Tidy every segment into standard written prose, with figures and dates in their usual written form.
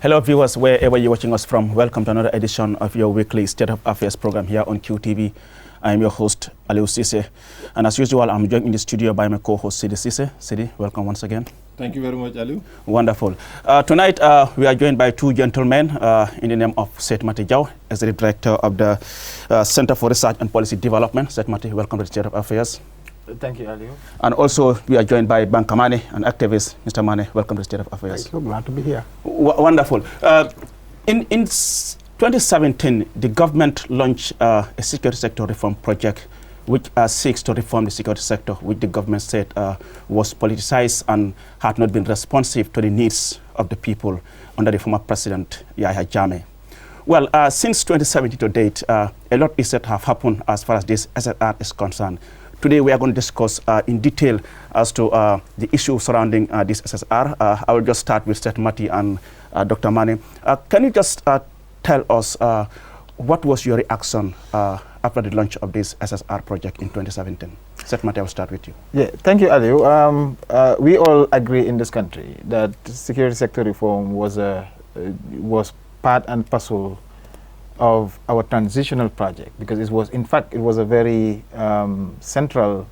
Hello viewers, wherever you're watching us from, welcome to another edition of your weekly State of Affairs program here on QTV. I am your host, Aliou Cisse, and as usual, I'm joined in the studio by my co-host, Sidi Cisse. Sidi, welcome once again. Thank you very much, Aliou. Wonderful. Tonight, we are joined by two gentlemen in the name of Seth Mati Jau, Executive Director of the Center for Research and Policy Development. Seth Mati, welcome to the State of Affairs. Thank you, Aliou. And also, we are joined by Banka Mane, an activist. Mr. Mane, welcome to the State of Affairs. Thank you. Glad to be here. Wonderful. In 2017, the government launched a security sector reform project which seeks to reform the security sector, which the government said was politicized and had not been responsive to the needs of the people under the former president, Yahya Jammeh. Well, since 2017 to date, a lot is said to have happened as far as this SSR is concerned. Today, we are going to discuss in detail as to the issue surrounding this SSR. I will just start with Seth Mati and Dr. Mane. Can you just tell us what was your reaction after the launch of this SSR project in 2017? Seth Mati, I will start with you. Yeah, thank you, Aliou. We all agree in this country that security sector reform was part and parcel of our transitional project, because it was, in fact, it was a very central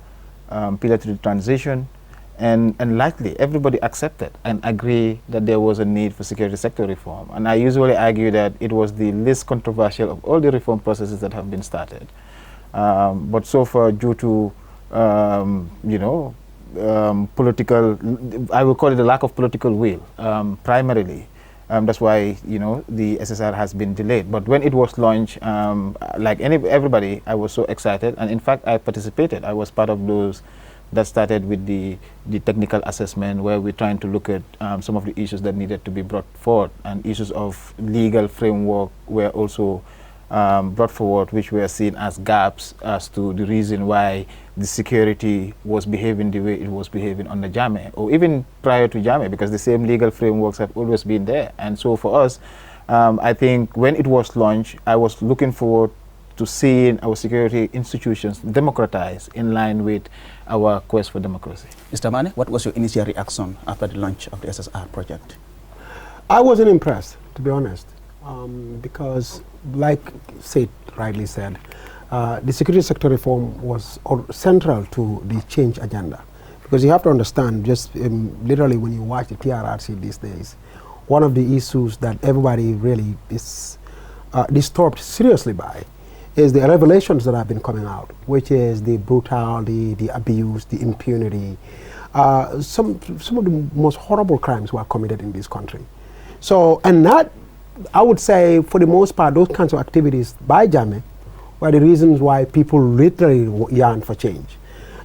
pillar to the transition, and likely everybody accepted and agree that there was a need for security sector reform. And I usually argue that it was the least controversial of all the reform processes that have been started. But so far, due to political, I will call it the lack of political will, primarily. That's why, the SSR has been delayed. But when it was launched, like everybody, I was so excited. And in fact, I participated. I was part of those that started with the technical assessment, where we're trying to look at some of the issues that needed to be brought forward. And issues of legal framework were also brought forward, which were seen as gaps as to the reason why the security was behaving the way it was behaving under Jammeh, or even prior to Jammeh, because the same legal frameworks have always been there. And so for us, I think when it was launched, I was looking forward to seeing our security institutions democratized in line with our quest for democracy. Mr. Mane, what was your initial reaction after the launch of the SSR project? I wasn't impressed, to be honest, because, like Seth rightly said, the security sector reform was central to the change agenda. Because you have to understand, just literally when you watch the TRRC these days, one of the issues that everybody really is disturbed seriously by is the revelations that have been coming out, which is the brutality, the abuse, the impunity. Some of the most horrible crimes were committed in this country. So, and that, I would say, for the most part, those kinds of activities by Jammeh were the reasons why people literally yearn for change.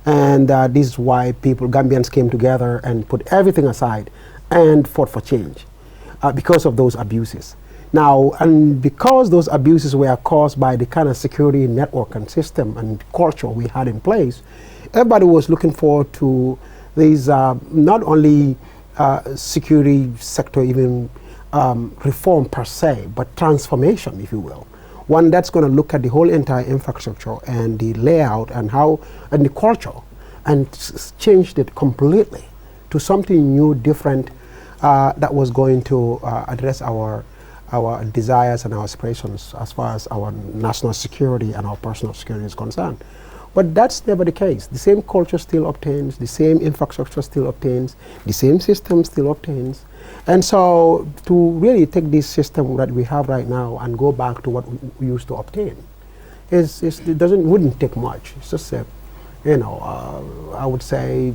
And this is why Gambians came together and put everything aside and fought for change because of those abuses. Now, and because those abuses were caused by the kind of security network and system and culture we had in place, everybody was looking forward to these not only security sector even reform per se, but transformation, if you will. One that's going to look at the whole entire infrastructure and the layout and the culture, and changed it completely to something new, different, that was going to address our desires and our aspirations as far as our national security and our personal security is concerned. But that's never the case. The same culture still obtains, the same infrastructure still obtains, the same system still obtains. And so to really take this system that we have right now and go back to what we used to obtain, wouldn't take much. It's just I would say,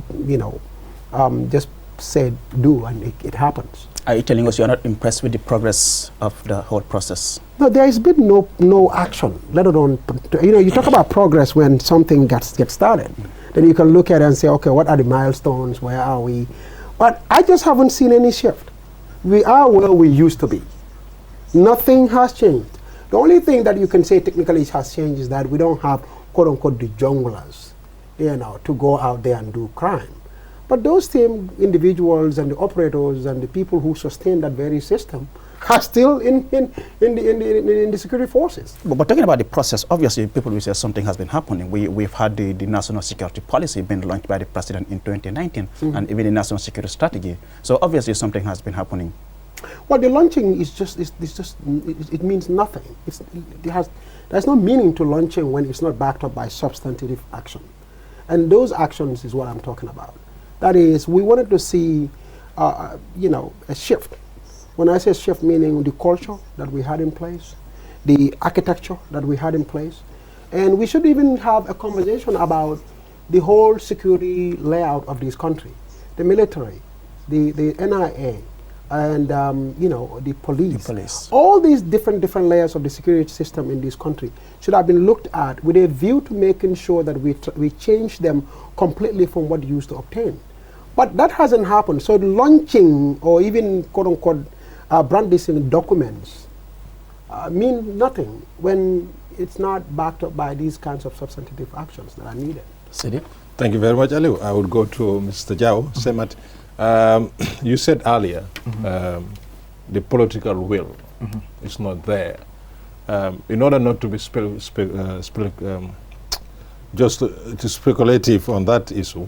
just say do, and it happens. Are you telling us you're not impressed with the progress of the whole process? No, there has been no action, let alone, you talk about progress when something gets started. Then you can look at it and say, okay, what are the milestones, where are we? But I just haven't seen any shift. We are where we used to be. Nothing has changed. The only thing that you can say technically has changed is that we don't have, quote unquote, the junglers, to go out there and do crime. But those same individuals and the operators and the people who sustain that very system are still in the security forces. But talking about the process, obviously people will say something has been happening. We've had the national security policy being launched by the president in 2019, and even the national security strategy. So obviously something has been happening. Well, the launching is just, it means nothing. There's no meaning to launching when it's not backed up by substantive action. And those actions is what I'm talking about. That is, we wanted to see, a shift. When I say shift, meaning the culture that we had in place, the architecture that we had in place, and we should even have a conversation about the whole security layout of this country, the military, the NIA, and the police. All these different layers of the security system in this country should have been looked at with a view to making sure that we change them completely from what used to obtain. But that hasn't happened. So the launching or even quote-unquote brandishing documents mean nothing when it's not backed up by these kinds of substantive actions that are needed. Sidi? Thank you very much, Ali. I would go to Mr. Jao. Semat, you said earlier the political will is not there. In order not to be just to speculative on that issue,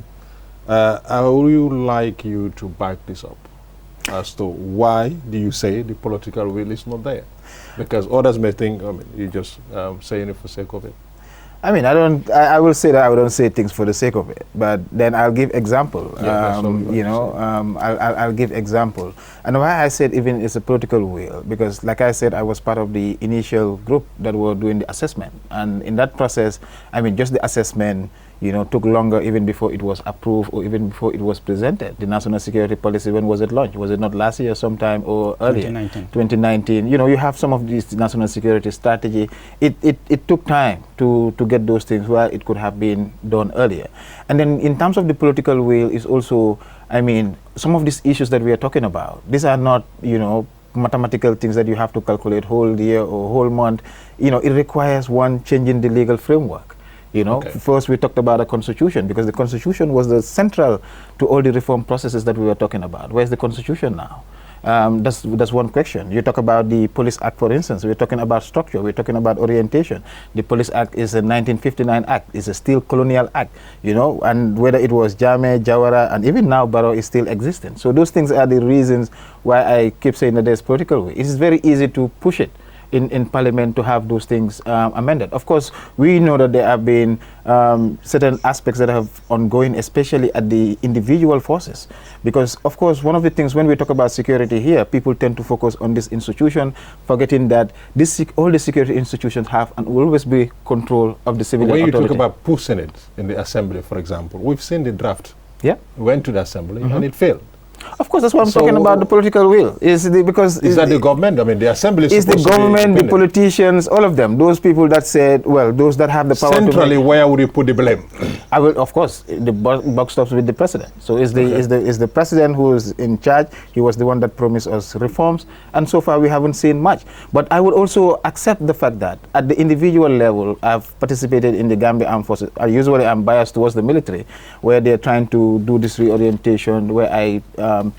I would like you to back this up as to why do you say the political will is not there? Because others may think you're just saying it for the sake of it. I mean, I will say that I don't say things for the sake of it, but then I'll give example. I'll give example. And why I said even it's a political will, because like I said, I was part of the initial group that were doing the assessment. And in that process, I mean, just the assessment, took longer even before it was approved or even before it was presented. The national security policy, when was it launched? Was it not last year sometime or earlier? 2019. You have some of these national security strategy. It took time to get those things where it could have been done earlier. And then in terms of the political will is also, I mean, some of these issues that we are talking about, these are not, mathematical things that you have to calculate whole year or whole month. It requires one changing the legal framework. First we talked about a constitution, because the constitution was the central to all the reform processes that we were talking about. Where's the constitution now? That's one question. You talk about the Police Act, for instance. We're talking about structure. We're talking about orientation. The Police Act is a 1959 act. It's a still colonial act, and whether it was Jammeh, Jawara, and even now Barrow is still existing. So those things are the reasons why I keep saying that there's political will. It is very easy to push it in Parliament to have those things amended. Of course, we know that there have been certain aspects that have ongoing, especially at the individual forces. Because, of course, one of the things when we talk about security here, people tend to focus on this institution, forgetting that all the security institutions have and will always be control of the civilian authority. When you talk about pushing it in the assembly, for example, we've seen the draft. Yeah. Went to the assembly and it failed. Of course, that's what I'm talking about, the political will. Is that the government? I mean, the assembly is the government, the politicians, all of them. Those people that said, well, those that have the power. Centrally, where would you put the blame? I will, of course, the buck stops with the president. So is the president who is in charge. He was the one that promised us reforms, and so far we haven't seen much. But I would also accept the fact that at the individual level, I've participated in the Gambia Armed Forces. Usually I'm biased towards the military, where they're trying to do this reorientation, where I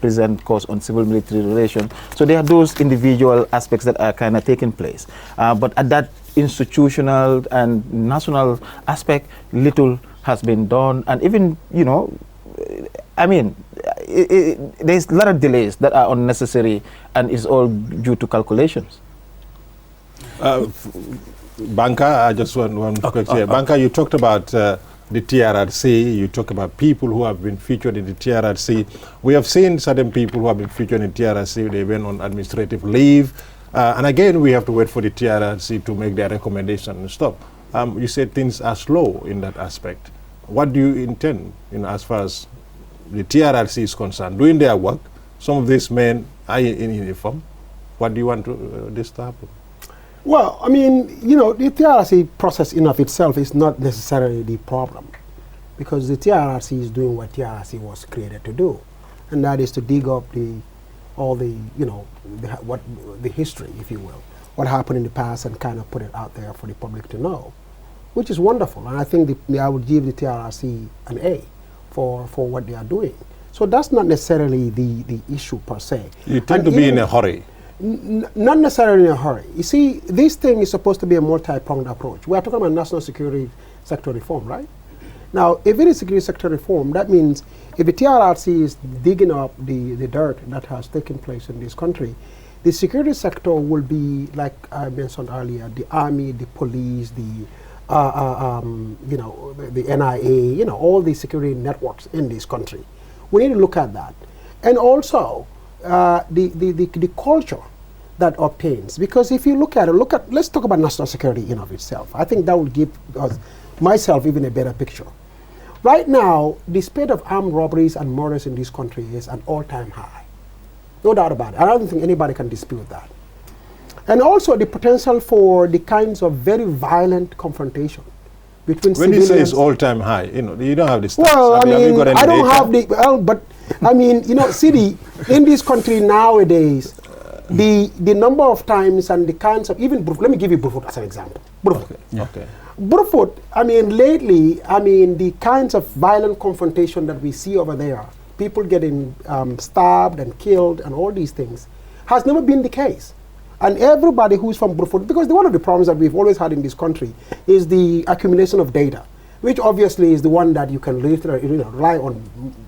present course on civil-military relations. So there are those individual aspects that are kind of taking place. But at that institutional and national aspect, little has been done. And even, I mean, there's a lot of delays that are unnecessary, and it's all due to calculations. Banka, I just want one question here. Banka, you talked about the TRRC, you talk about people who have been featured in the TRRC. We have seen certain people who have been featured in TRRC, they went on administrative leave. And again, we have to wait for the TRRC to make their recommendation and stuff. You said things are slow in that aspect. What do you intend, as far as the TRRC is concerned, doing their work? Some of these men are in uniform. What do you want this to happen? Well, I mean, the TRRC process in of itself is not necessarily the problem, because the TRRC is doing what TRRC was created to do, and that is to dig up the history, if you will, what happened in the past, and kind of put it out there for the public to know, which is wonderful. And I think I would give the TRRC an A for what they are doing. So that's not necessarily the issue per se. You tend to be in a hurry. Not necessarily in a hurry. You see, this thing is supposed to be a multi-pronged approach. We are talking about national security sector reform, right? Now, if it is security sector reform, that means if the TRRC is digging up the dirt that has taken place in this country, the security sector will be, like I mentioned earlier, the army, the police, the the NIA, all the security networks in this country. We need to look at that. And also the culture that obtains. Because if you look at it, let's talk about national security in of itself. I think that will give us, myself, even a better picture. Right now, the spate of armed robberies and murders in this country is an all-time high. No doubt about it. I don't think anybody can dispute that. And also the potential for the kinds of very violent confrontation between when civilians. you say it's all-time high, you don't have the stats. Well, have you got any I don't data? have the, well, but I mean, Sidi, in this country nowadays, the number of times and the kinds of, even, let me give you Brufut as an example. Brufut. Okay. Brufut, lately, the kinds of violent confrontation that we see over there, people getting stabbed and killed and all these things, has never been the case. And everybody who's from Brufut, because one of the problems that we've always had in this country is the accumulation of data, which obviously is the one that you can rely on,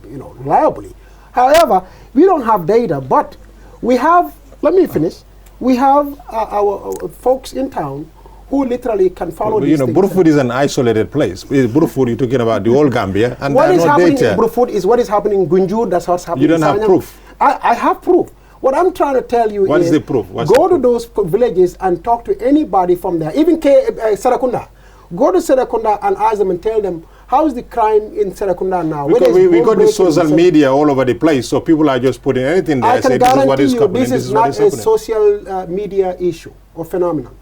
reliably. However, we don't have data, but we have, let me finish, we have our folks in town who literally can follow these things. Brufut is an isolated place. Brufut, you're talking about the whole Gambia, and what there is are no happening data. in Brufut is what is happening in Gunjur, that's what's happening You don't in have Sanyang. proof. I have proof. What I'm trying to tell you What is, is the proof? go to those villages and talk to anybody from there, even Serakunda. Go to Serakunda and ask them and tell them, how is the crime in Serakunda now? Because we got the social media all over the place, so people are just putting anything there. I can say, this is what guarantee is you happening, this is not a social media issue or phenomenon.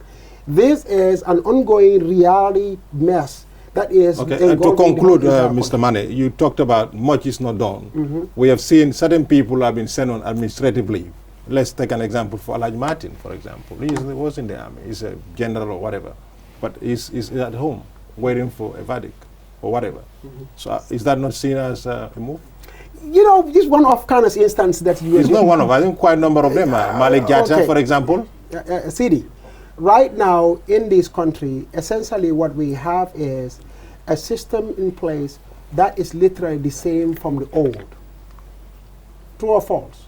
This is an ongoing reality mess that is. Okay, and to conclude, Mr. Mane, you talked about much is not done. We have seen certain people have been sent on administrative leave. Let's take an example for Alhaji Martin, for example. He was in the army, he's a general or whatever, but he's at home waiting for a verdict or whatever. So is that not seen as a move? This one-off kind of instance that you. It's not one of. I think quite a number of them. Malik Jatta, for example. Sidi, right now in this country, essentially what we have is a system in place that is literally the same from the old. True or false?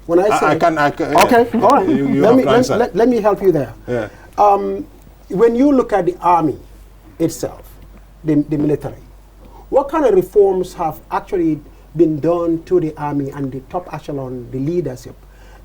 When I say, I can okay, all right. Let me help you there. Yeah. When you look at the army itself, the military, what kind of reforms have actually been done to the army and the top echelon, the leadership,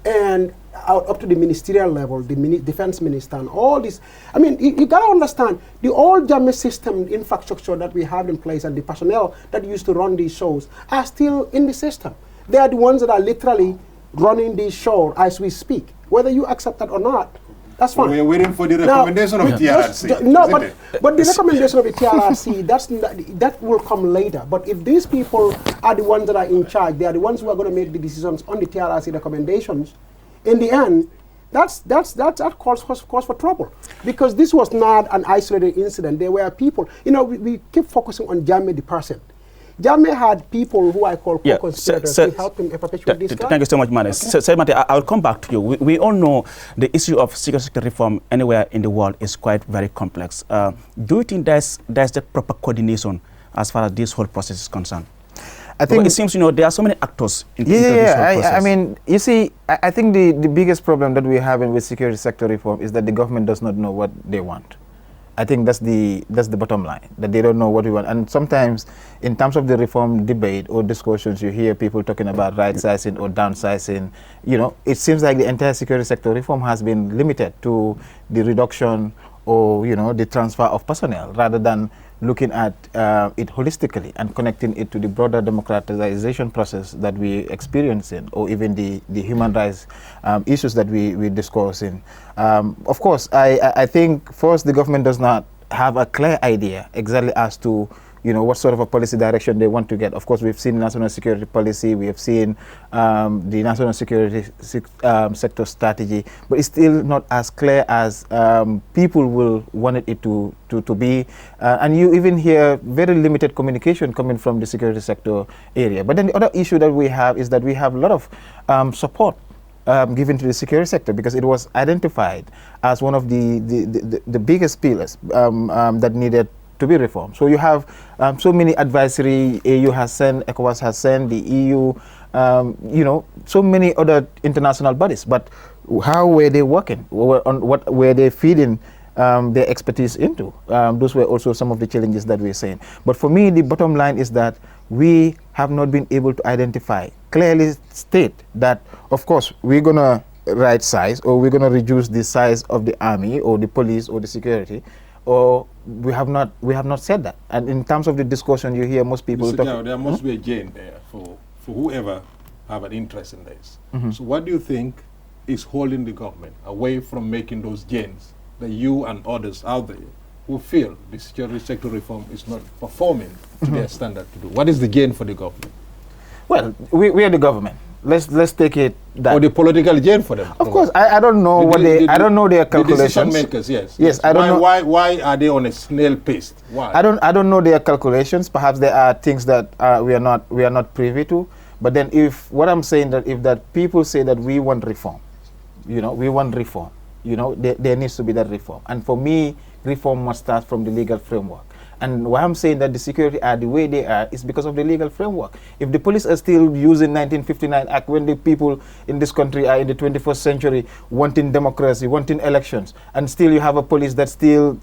and up to the ministerial level, the defense minister and all this? You got to understand, the old Jammeh system infrastructure that we have in place and the personnel that used to run these shows are still in the system. They are the ones that are literally running these shows as we speak. Whether you accept that or not, that's fine. We're waiting for the recommendation of the TRRC. No, but the recommendation of the TRRC, that will come later. But if these people are the ones that are in charge, they are the ones who are going to make the decisions on the TRRC recommendations, in the end, that cause for trouble. Because this was not an isolated incident. There were people, we keep focusing on Jammeh the person. Jammeh had people who I call co-conspirators who helped him perpetuate this crime. Thank you so much, Mane. So, Mate, I will come back to you. We all know the issue of security sector reform anywhere in the world is quite very complex. Do you think there's the proper coordination as far as this whole process is concerned? I think it seems, there are so many actors in this whole process. You see, I think the biggest problem that we're having with security sector reform is that the government does not know what they want. I think that's the bottom line, that they don't know what we want. And sometimes, in terms of the reform debate or discussions, you hear people talking about right-sizing or downsizing. It seems like the entire security sector reform has been limited to the reduction or, the transfer of personnel, rather than looking at it holistically and connecting it to the broader democratization process that we experience in, or even the human rights issues that we discuss in. Of course, I think first the government does not have a clear idea exactly as to what sort of a policy direction they want to get. Of course, we've seen national security policy, we have seen the national security sector strategy, but it's still not as clear as people will want it to be. And you even hear very limited communication coming from the security sector area. But then the other issue that we have is that we have a lot of support given to the security sector, because it was identified as one of the biggest pillars that needed to be reformed. So you have so many advisory, AU has sent, ECOWAS has sent, the EU, you know, so many other international bodies. But how were they working? What were they feeding their expertise into? Those were also some of the challenges that we're saying. But for me, the bottom line is that we have not been able to identify, clearly state that, of course, we're going to right size, or we're going to reduce the size of the army or the police or the security, or we have not said that. And in terms of the discussion, you hear most people Mr. Jao, there must be a gain there for whoever have an interest in this. So what do you think is holding the government away from making those gains that you and others out there who feel the security sector reform is not performing to their standard to do? What is the gain for the government? Well, we are the government. Let's take it that. Or the political gain for them? Of course, I don't know what they. I don't know their calculations. The decision makers, yes. Yes, I don't know. Why are they on a snail pace? Why? I don't know their calculations. Perhaps there are things that we are not privy to. But then, if what I'm saying that if that people say that we want reform, you know, we want reform, you know, there needs to be that reform. And for me, reform must start from the legal framework. And why I'm saying that the security are the way they are is because of the legal framework. If the police are still using 1959 Act when the people in this country are in the 21st century wanting democracy, wanting elections, and still you have a police that still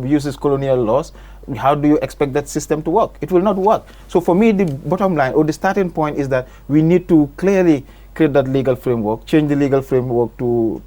uses colonial laws, how do you expect that system to work? It will not work. So for me, the bottom line or the starting point is that we need to clearly create that legal framework, change the legal framework to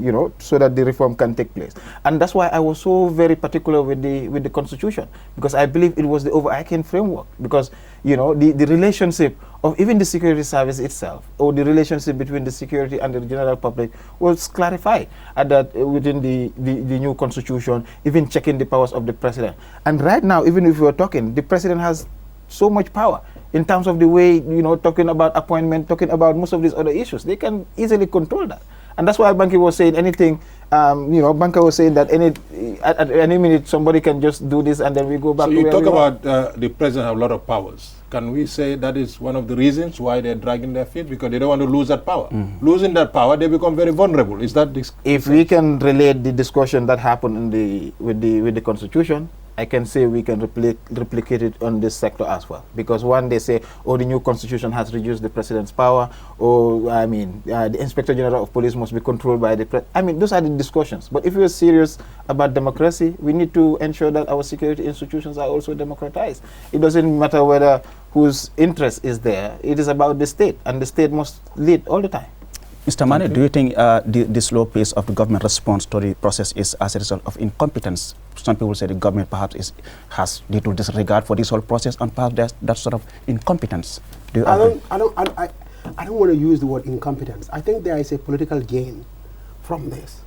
you know, so that the reform can take place. And that's why I was so very particular with the Constitution, because I believe it was the overarching framework. Because, you know, the relationship of even the security service itself, or the relationship between the security and the general public, was clarified at that within the new Constitution, even checking the powers of the president. And right now, even if we're talking, the president has so much power in terms of the way, you know, talking about appointment, talking about most of these other issues. They can easily control that. And that's why Banky was saying anything, you know, Banka was saying that at any minute somebody can just do this and then we go back to where we were. So you talk about the president have a lot of powers. Can we say that is one of the reasons why they're dragging their feet? Because they don't want to lose that power. Losing that power, they become very vulnerable. Is that this? If we can relate the discussion that happened in with the Constitution, I can say we can replicate it on this sector as well. Because one, they say, oh, the new Constitution has reduced the president's power, or, I mean, the Inspector General of Police must be controlled by the president. I mean, those are the discussions. But if we are serious about democracy, we need to ensure that our security institutions are also democratized. It doesn't matter whether whose interest is there. It is about the state, and the state must lead all the time. Mr. Mane, do you think the slow pace of the government response to the process is as a result of incompetence? Some people say the government perhaps has little disregard for this whole process, and perhaps there's that sort of incompetence. Do you agree? I don't want to use the word incompetence. I think there is a political gain from this.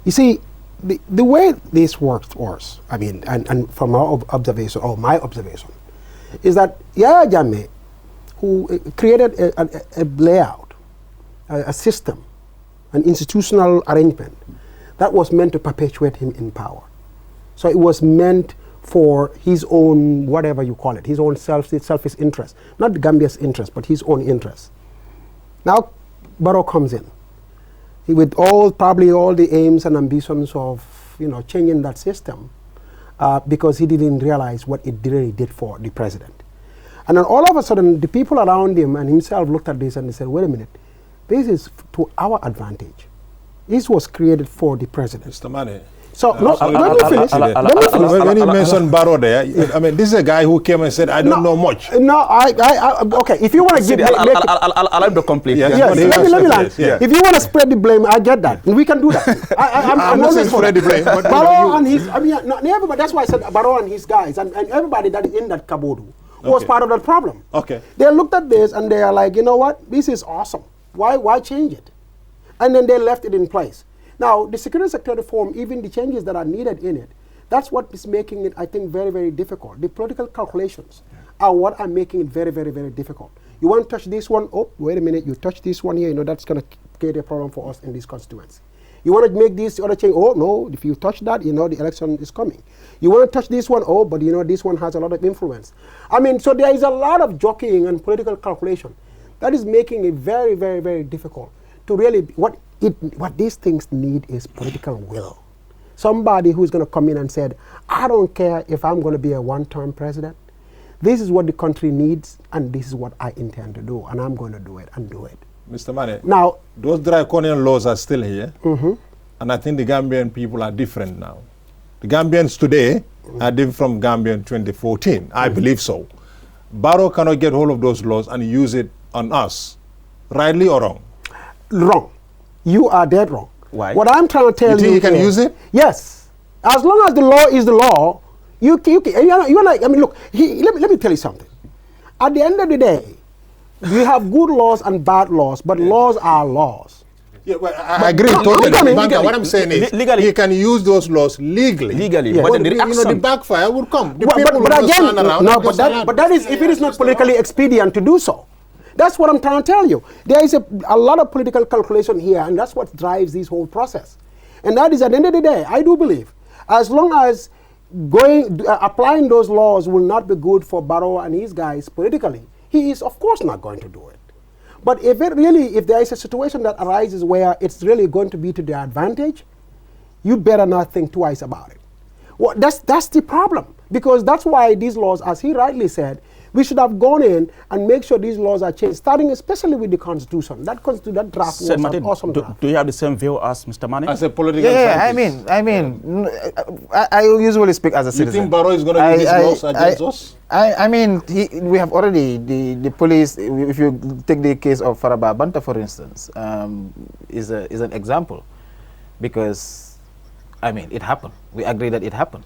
You see, the way this works, I mean, and from our observation, or my observation, is that Yahya Jammeh, who created a layout, a system, an institutional arrangement that was meant to perpetuate him in power. So it was meant for his own, whatever you call it, his own selfish interest, not the Gambia's interest, but his own interest. Now Barrow comes in with probably all the aims and ambitions of, you know, changing that system, because he didn't realize what it really did for the president. And then all of a sudden, the people around him and himself looked at this and they said, wait a minute, this is to our advantage. This was created for the president. Mr. Mane. So, let me finish. When you mentioned Barrow there, I mean, this is a guy who came and said, I don't know much. No, okay, if you want to give... I'll have to complete. Yes, let me land. Yeah. If you want to spread the blame, I get that. We can do that. I'm not saying spread the blame. But Barrow and his... I mean, not everybody, that's why I said Barrow and his guys, and everybody that is in that kabodu was part of that problem. Okay. They looked at this and they are like, you know what? This is awesome. Why change it? And then they left it in place. Now, the security sector reform, even the changes that are needed in it, that's what is making it, I think, very, very difficult. The political calculations are what are making it very, very, very difficult. You want to touch this one? Oh, wait a minute, you touch this one here, you know, that's going to create a problem for us in this constituency. You want to make this other change? Oh, no, if you touch that, you know, the election is coming. You want to touch this one? Oh, but you know, this one has a lot of influence. I mean, so there is a lot of jockeying and political calculation that is making it very, very, very difficult to really, what these things need is political will. somebody who's going to come in and said, I don't care if I'm going to be a one-term president. This is what the country needs, and this is what I intend to do, and I'm going to do it and do it. Mr. Mane, Now, those draconian laws are still here, and I think the Gambian people are different now. The Gambians today are different from Gambian 2014. I believe so. Barrow cannot get hold of those laws and use it on us, rightly or wrong? wrong. You are dead wrong. Why? What I'm trying to tell you, You think he can is- use it? Yes. As long as the law is the law, you're like, I mean, look, let me tell you something. At the end of the day, we have good laws and bad laws, but laws are laws. Yeah, well, I agree no, totally. legally- Banka, what I'm saying is, legally- he can use those laws legally. Legally, Yeah. but But then the you know, the reaction. backfire would come. The But people will just again, stand around no, and but just that, allow but that is if it is not politically expedient to do so. That's what I'm trying to tell you. There is a lot of political calculation here, and that's what drives this whole process. And that is, at the end of the day, I do believe, as long as applying those laws will not be good for Barrow and his guys politically, he is of course not going to do it. But if there is a situation that arises where it's really going to be to their advantage, you better not think twice about it. Well, that's the problem, because that's why these laws, as he rightly said, we should have gone in and make sure these laws are changed, starting especially with the Constitution. That draft was Sir an Martin, awesome draft. do you have the same view as Mr. Mane? As a political Yeah, scientist. I usually speak as a You citizen. think Barrow is going to use his laws against us? I mean, we have already, the police, if you take the case of Faraba Banta, for instance, is an example. Because, I mean, it happened. We agree that it happened.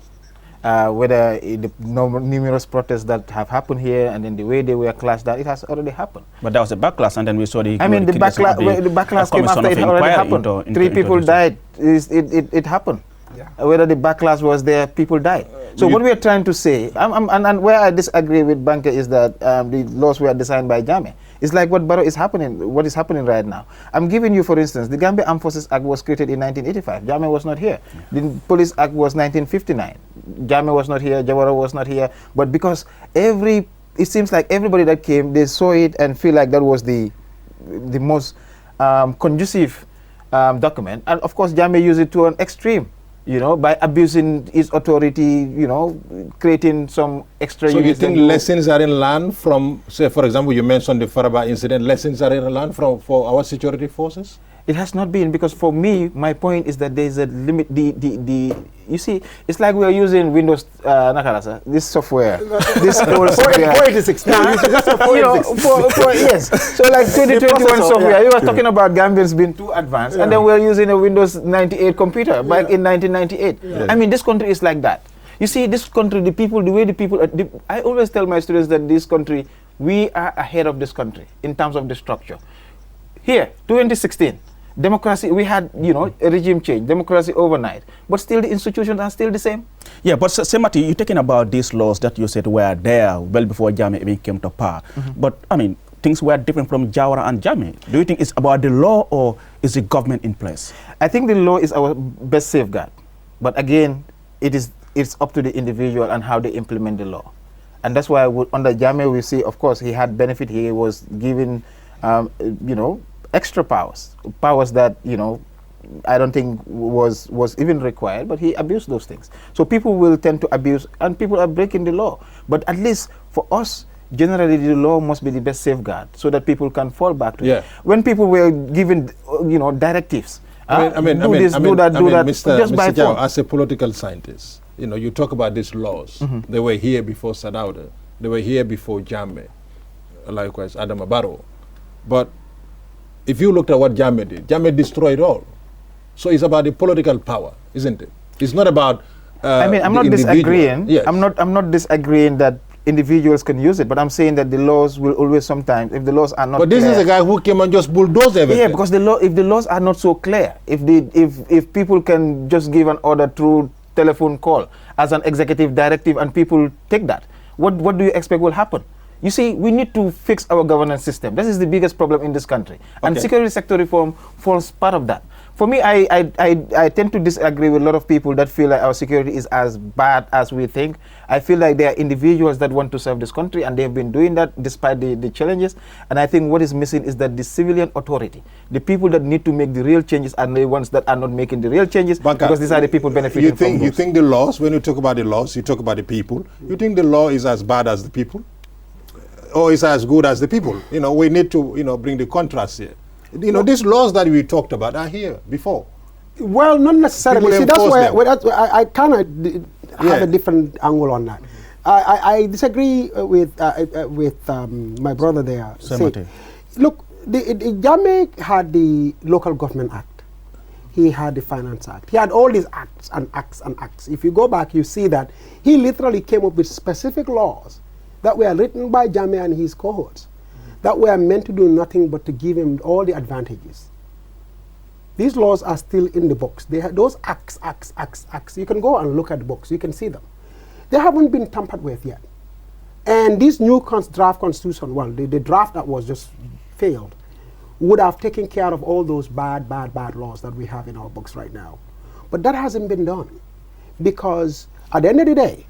Whether the numerous protests that have happened here and then the way they were clashed down, it has already happened. But that was a backlash, and then we saw the. I mean, the backlash came after it already happened. Three people died. It happened. Yeah. Whether the backlash was there, people died. So what we are trying to say, and where I disagree with Banker is that the laws were designed by Jammeh. It's like what is happening right now. I'm giving you, for instance, the Gambia Armed Forces Act was created in 1985. Jammeh was not here. The Police Act was 1959. Jammeh was not here. Jawara was not here. But because it seems like everybody that came, they saw it and feel like that was the most conducive document. And of course, Jammeh used it to an extreme. By abusing his authority, creating some extra. So you think lessons are in learned from, say, for example, you mentioned the Faraba incident. Lessons are in learned for our security forces? It has not been, because for me, my point is that there is a limit. You see, it's like we are using Windows, this software, this old software. 486. Yes. So like 2021 software, you were talking about Gambians being too advanced, and then we're using a Windows 98 computer back in 1998. Yeah. I mean, this country is like that. You see, this country, I always tell my students that this country, we are ahead of this country in terms of the structure. Here, 2016. Democracy, we had, a regime change, democracy overnight, but still the institutions are still the same. Yeah, but Semati, you're talking about these laws that you said were there well before Jammeh even came to power. But, I mean, things were different from Jawara and Jammeh. Do you think it's about the law or is the government in place? I think the law is our best safeguard. But again, it's up to the individual and how they implement the law. And that's why under Jammeh we see, of course, he had benefit. He was given, extra powers that I don't think was even required, but he abused those things. So people will tend to abuse, and people are breaking the law. But at least for us, generally the law must be the best safeguard, so that people can fall back to it. When people were given directives, do this, do that, just by Mr. Jao, phone. as a political scientist, you talk about these laws. They were here before Sadauda. They were here before Jammeh. Likewise, Adama Barrow. But if you looked at what Jammeh did, Jammeh destroyed all. So it's about the political power, isn't it? It's not about. I'm not disagreeing. Yes. I'm not disagreeing that individuals can use it, but I'm saying that the laws will always sometimes, if the laws are not. But this clear, is a guy who came and just bulldozed everything. Yeah, because if the laws are not so clear, if people can just give an order through telephone call as an executive directive and people take that, what do you expect will happen? You see, we need to fix our governance system. This is the biggest problem in this country. And security sector reform falls part of that. For me, I tend to disagree with a lot of people that feel like our security is as bad as we think. I feel like there are individuals that want to serve this country, and they've been doing that despite the challenges. And I think what is missing is that the civilian authority, the people that need to make the real changes, are the ones that are not making the real changes, because these are the people benefiting from those. You think the laws, when you talk about the laws, you talk about the people, you think the law is as bad as the people? Or is as good as the people? You know, we need to, you know, bring the contrast here. You know, these laws that we talked about are here before. Well, not necessarily. People See, that's enforce where them. I kind of have a different angle on that. I disagree with my brother there. Say, look, Jammeh had the Local Government Act. He had the Finance Act. He had all these acts and acts and acts. If you go back, you see that he literally came up with specific laws that were written by Jammeh and his cohorts that were meant to do nothing but to give him all the advantages. These laws are still in the books. They have those acts. You can go and look at the books. You can see them. They haven't been tampered with yet. And this new draft constitution, well, the draft that was just failed, would have taken care of all those bad laws that we have in our books right now. But that hasn't been done, because at the end of the day,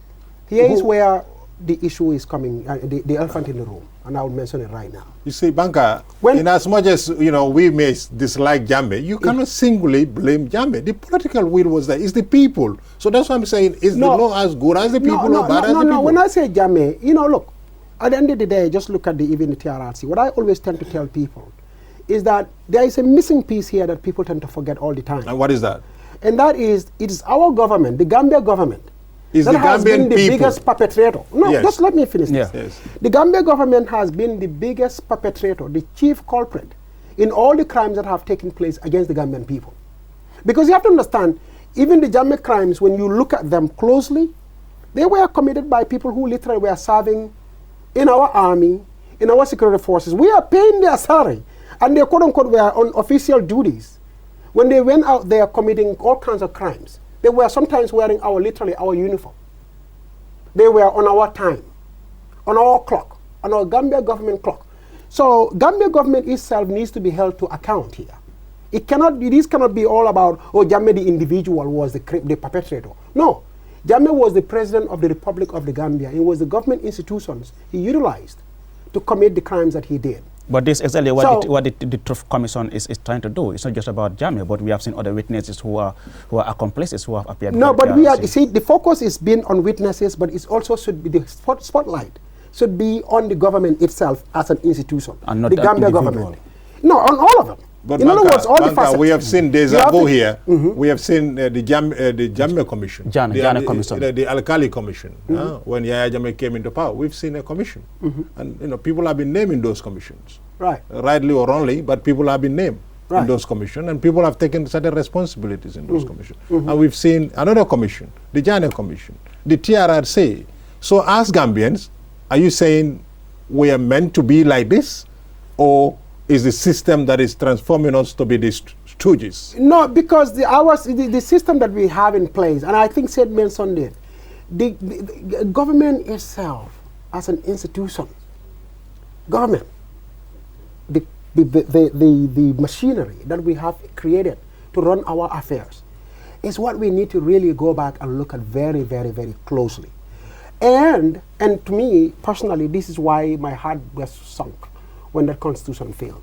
here is where the issue is coming, the elephant in the room, and I will mention it right now. You see, Banka, in as much as, you know, we may dislike Jammeh, you cannot singly blame Jammeh. The political will was there. It's the people. So that's what I'm saying. Is the law as good as the people or bad as the people? No, when I say Jammeh, you know, look, at the end of the day, just look at even the TRRC. What I always tend to tell people is that there is a missing piece here that people tend to forget all the time. And what is that? And that is, it is our government, the Gambia government, Is that the has been Gambian the people. biggest perpetrator. No, Yes. just let me finish this. Yes. The Gambia government has been the biggest perpetrator, the chief culprit in all the crimes that have taken place against the Gambian people. Because you have to understand, even the Jammeh crimes, when you look at them closely, they were committed by people who literally were serving in our army, in our security forces. We are paying their salary, and they quote unquote were on official duties. When they went out there committing all kinds of crimes, they were sometimes wearing literally our uniform. They were on our time, on our clock, on our Gambia government clock. So Gambia government itself needs to be held to account here. This cannot be all about, oh, Jammeh the individual was the perpetrator. No, Jammeh was the president of the Republic of the Gambia. It was the government institutions he utilized to commit the crimes that he did. But this is exactly what the Truth Commission is trying to do. It's not just about Jammeh, but we have seen other witnesses who are accomplices who have appeared. No, but the focus is been on witnesses, but it also should be the spotlight should be on the government itself as an institution, and not the Gambia individual. government. No, on all of them. But in other words, all the Banka, facets. we have seen deja vu here. We have seen the Jammeh Commission. Jammeh Commission. The Alkali Commission. When Yahya Jammeh came into power, we've seen a commission. And you know, people have been naming those commissions. Right. Rightly or wrongly, but people have been named in Right. those commissions, and people have taken certain responsibilities in those commissions. And we've seen another commission, the Jammeh Commission, the TRRC. So as Gambians, are you saying we are meant to be like this, or is the system that is transforming us to be the stooges? No, because the system that we have in place, and I think Said mentioned it, the government itself as an institution, government, the machinery that we have created to run our affairs is what we need to really go back and look at very, very, very closely. And to me, personally, this is why my heart was sunk when that constitution failed.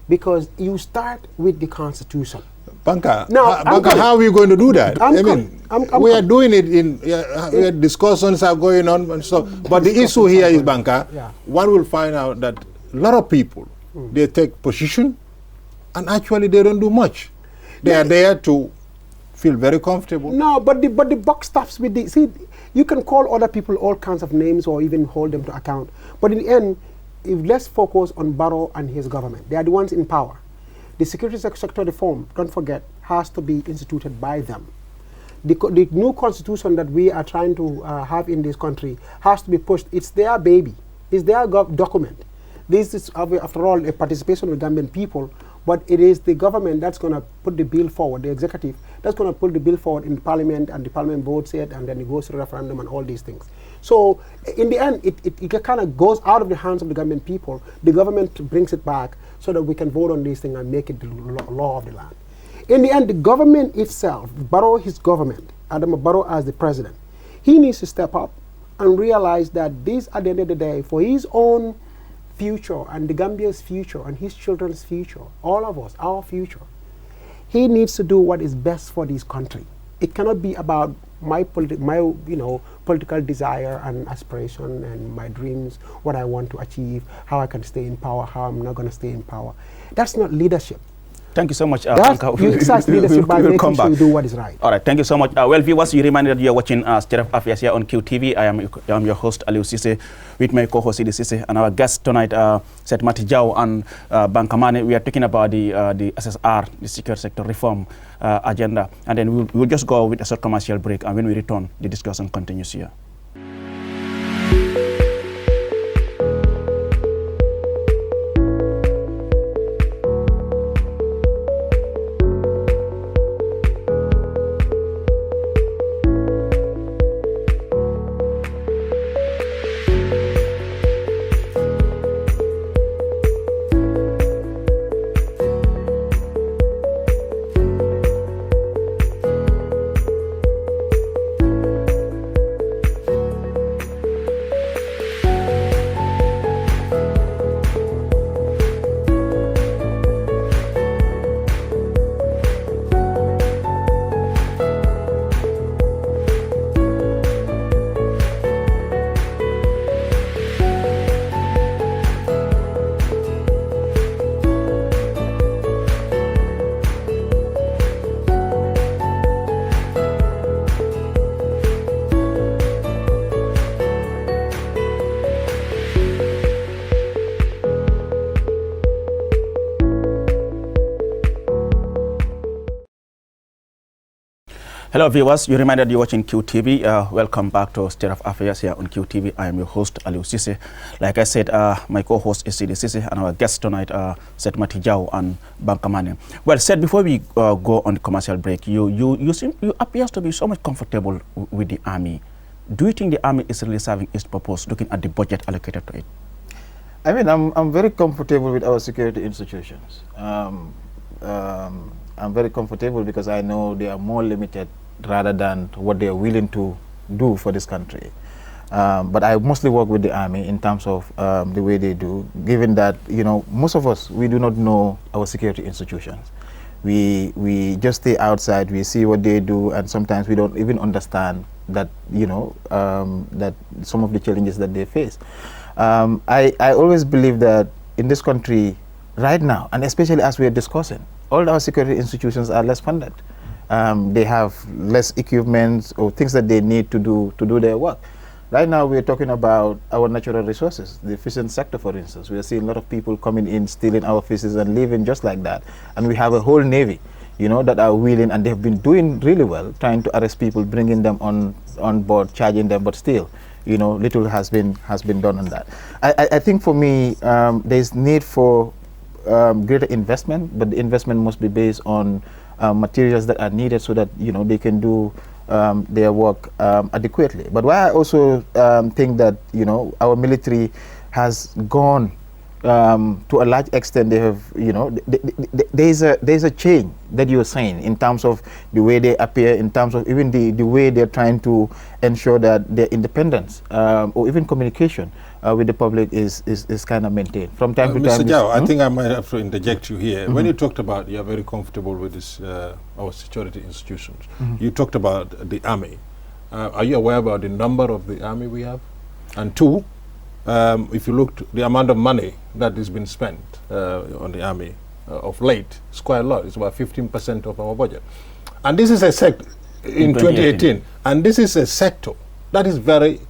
Because you start with the constitution. Banka, No, how are we going to do that? I'm I coming. I'm we are coming. doing it in discussions are going on and stuff. But the issue here is, Banka, one will find out that a lot of people, they take position and actually they don't do much. They are there to feel very comfortable. No, but the buck stops with the, see, you can call other people all kinds of names or even hold them to account. But in the end, let's focus on Barrow and his government. They are the ones in power. The security sector reform, don't forget, has to be instituted by them. The new constitution that we are trying to have in this country has to be pushed. It's their baby. It's their document. This is, after all, a participation of the Gambian people, but it is the government that's going to put the bill forward, the executive, that's going to put the bill forward in the parliament, and the parliament votes it, and then it goes to referendum and all these things. So in the end, it kind of goes out of the hands of the Gambian people. The government brings it back so that we can vote on these things and make it the law of the land. In the end, the government itself, Barrow, his government, Adama Barrow as the president, he needs to step up and realize that this, at the end of the day, for his own future and the Gambia's future and his children's future, all of us, our future, he needs to do what is best for this country. It cannot be about my political desire and aspiration and my dreams, what I want to achieve, how I can stay in power, how I'm not going to stay in power. That's not leadership. Thank you so much. You exercise leadership by making sure you do what is right. All right, thank you so much. Well, viewers, you reminded that you're watching State of Affairs here on QTV. I am your host, Aliou Cissé, with my co-host, Idi Cissé, and our guest tonight, Seth Mati Jau and Bankamane. We are talking about the SSR, the Security Sector Reform agenda. And then we'll just go with a short commercial break, and when we return, the discussion continues here. Hello viewers, you reminded you're watching QTV. Welcome back to State of Affairs here on QTV. I am your host, Aliou Cissé. Like I said, my co-host is Idi Cissé, and our guests tonight are Seth Mati Jau and Bankamane. Well, Seth, before we go on the commercial break, you appear to be so much comfortable with the army. Do you think the army is really serving its purpose, looking at the budget allocated to it? I mean, I'm very comfortable with our security institutions. I'm very comfortable because I know they are more limited rather than what they are willing to do for this country. But I mostly work with the army in terms of the way they do, given that, you know, most of us, we do not know our security institutions. We just stay outside, we see what they do, and sometimes we don't even understand that, you know, that some of the challenges that they face. I always believe that in this country right now, and especially as we are discussing, all our security institutions are less funded. They have less equipment or things that they need to do their work. Right now we're talking about our natural resources, the fishing sector for instance. We are seeing a lot of people coming in, stealing our fishes and leaving just like that. And we have a whole navy, you know, that are willing, and they've been doing really well, trying to arrest people, bringing them on board, charging them, but still, you know, little has been done on that. I think for me, there's need for greater investment, but the investment must be based on materials that are needed so that, you know, they can do their work adequately. But why I also think that, you know, our military has gone to a large extent, they have, you know, there's a change that you're saying in terms of the way they appear, in terms of even the way they're trying to ensure that their independence or even communication with the public is kind of maintained from time to time. Mr. Jau, I think I might have to interject you here. When you talked about you're very comfortable with this, our security institutions, you talked about the army. Are you aware about the number of the army we have? And two, if you look the amount of money that has been spent on the army of late, it's quite a lot. It's about 15% of our budget. And this is a sector in 2018. And this is a sector that is very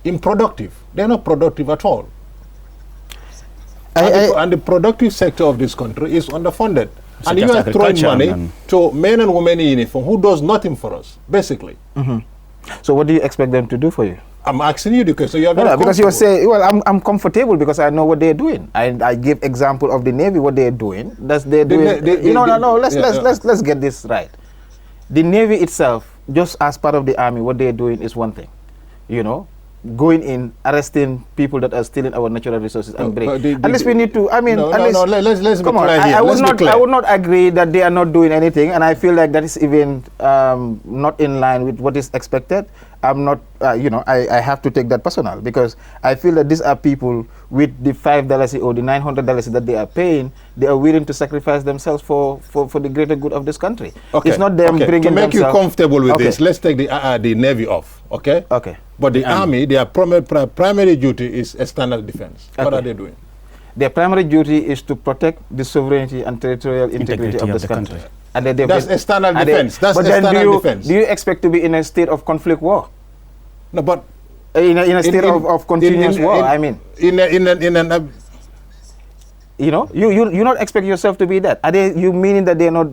unproductive. They're not productive at all. And the productive sector of this country is underfunded. And you are throwing money to men and women in uniform who does nothing for us, basically. So what do you expect them to do for you? I'm asking you the question. You are very because you say, well, I'm comfortable because I know what they're doing. I give example of the Navy, what they're doing. Let's get this right. The Navy itself, just as part of the Army, what they're doing is one thing. You know, going in, arresting people that are stealing our natural resources and bring. but Unless we need to, I mean, let's come be on, clear here. I Let's be clear. would not agree that they are not doing anything, and I feel like that is even not in line with what is expected. I'm not, I have to take that personal, because I feel that these are people with the $5 or the $900 that they are paying, they are willing to sacrifice themselves for the greater good of this country. Okay. It's not them bringing to make you themselves- comfortable with Okay. this, let's take the Navy off, okay? Okay. But the Army, their primary duty is external defense. What Okay. are they doing? Their primary duty is to protect the sovereignty and territorial integrity of this country. And That's external defense. That's but then external defense. Do you expect to be in a state of conflict war? No, but In a state of continuous war, I mean. You not expect yourself to be that. Are they? You meaning that they're not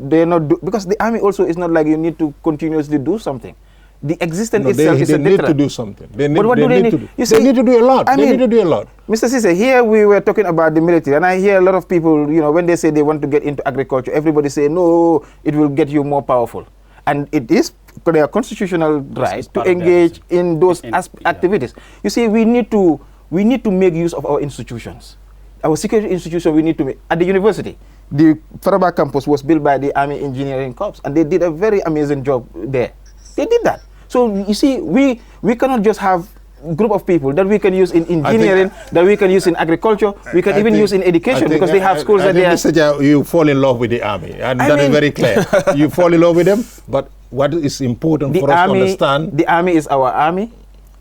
because the army also is not like you need to continuously do something. The existence itself is a they need deterrent. to do something. They need, But what do they need? to do. You see, they need to do a lot. I They mean, need to do a lot. Mr. Cisse, here we were talking about the military, and I hear a lot of people, when they say they want to get into agriculture, everybody say, no, it will get you more powerful. And it is their constitutional right to engage in those activities. You see, we need to make use of our institutions. Our security institution, we need to make. At the university, the Faraba campus was built by the Army Engineering Corps, and they did a very amazing job there. They did that. So you see, we cannot just have a group of people that we can use in engineering, that we can use in agriculture, we can even use in education, because they have schools that they are. Mr. Jai, you fall in love with the army, and that is very clear. You fall in love with them, but what is important for us to understand? The army is our army.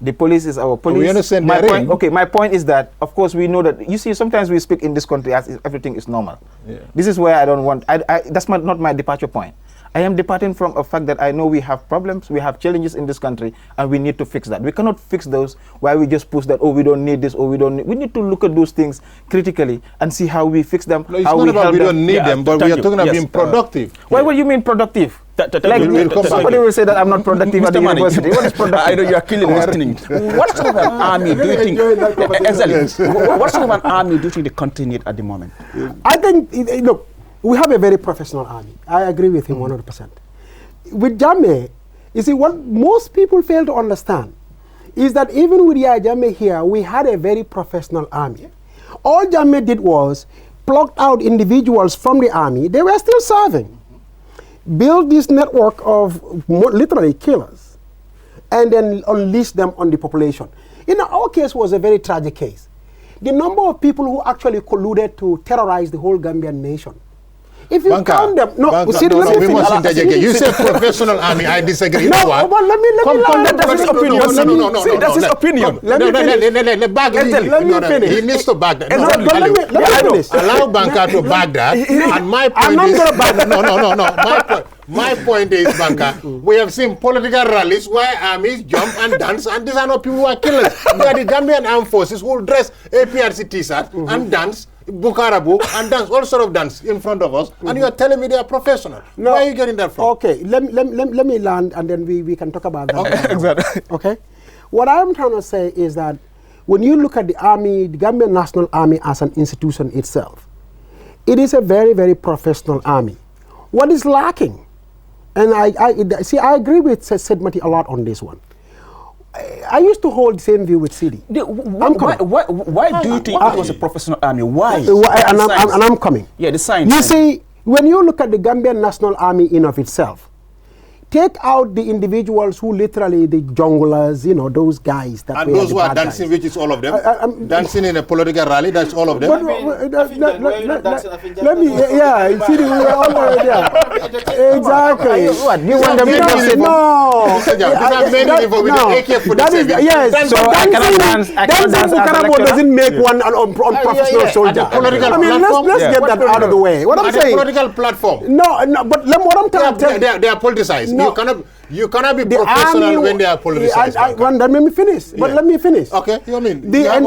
The police is our police. We understand my point is that, of course, we know that, you see, sometimes we speak in this country as if everything is normal. Yeah. This is where I don't want, that's not my departure point. I am departing from a fact that I know we have problems, we have challenges in this country, and we need to fix that. We cannot fix those while we just push that, oh, we don't need this, or we don't need. We need to look at those things critically and see how we fix them, No, it's how not we about help we them. don't need them, but we are talking about being productive. What do you mean productive? Somebody will say that I'm not productive at the university. What is productive? I know you are clearly listening. What sort of an army do you think? Exactly. What sort of an army do you think the country needs at the moment? I think, look, we have a very professional army. I agree with him 100%. With Jammeh, you see, what most people fail to understand is that even with Yahya Jammeh here, we had a very professional army. All Jammeh did was plucked out individuals from the army. They were still serving. Build this network of literally killers and then unleash them on the population. Our case was a very tragic case. The number of people who actually colluded to terrorize the whole Gambian nation. If you count them, we must interject. You said professional army. I disagree. No, but let me That's his opinion. That's his opinion. Let me finish. He needs to back that. Let me finish. Allow Banka to back that. And my point I'm not going to back that. No. My point is, Banka, we have seen political rallies where armies jump and dance, and these are not people who are killers. They are the Gambian armed forces who will dress APRC t-shirt and dance, Bukhara book, and dance, all sort of dance in front of us, and you are telling me they are professional. No. Where are you getting that from? Okay, let me land, and then we can talk about that. Okay, exactly. Okay? What I'm trying to say is that when you look at the army, the Gambian National Army as an institution itself, it is a very, very professional army. What is lacking? And I agree with Sid Mati a lot on this one. I used to hold the same view with Sidi. Why do you think it was a professional army? Why? And I'm coming. Yeah, the science. You see, when you look at the Gambian National Army in of itself, take out the individuals who literally, the junglers, those guys. That and those who are dancing, which is all of them. Dancing in a political rally, that's all of them. Let me, see, we were all there. Exactly. What? Do you want them to dance? No. That is, yes. So I cannot dance. Dancing Bukarabo doesn't make one an unprofessional soldier. Political let's get that out of the way. What I'm saying. Political platform. No, but what I'm trying to tell you. They are politicized. No. You cannot be professional when they are politicized. Let me finish. But let me finish. Okay, you mean that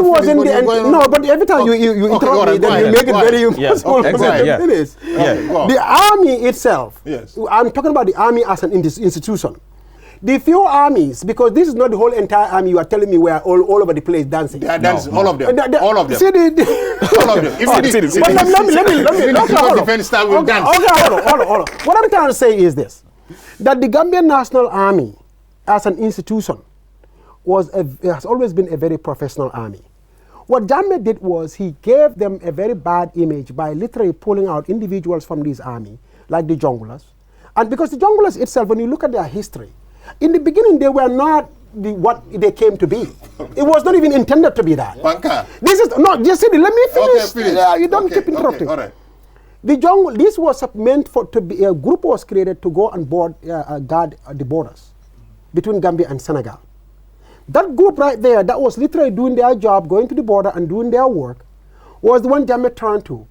wasn't the end. No, but every time you interrupt me, then you make it very impossible for me to finish. The army itself. Yes. I'm talking about the army as an institution. The few armies, because this is not the whole entire army you are telling me we are all over the place dancing. They are dancing, all of them. All of them. See all of them. Hold on. What I'm trying to say is this, that the Gambian National Army as an institution has always been a very professional army. What Jammeh did was he gave them a very bad image by literally pulling out individuals from this army, like the junglers. And because the junglers itself, when you look at their history, in the beginning they were not what they came to be. It was not even intended to be that. Banker. This is no. Just let me finish. Okay, finish. You don't keep interrupting. Okay, all right. The jungle. This was meant for to be a group was created to go and guard the borders between Gambia and Senegal. That group right there, that was literally doing their job, going to the border and doing their work, was the one Jammeh turned to,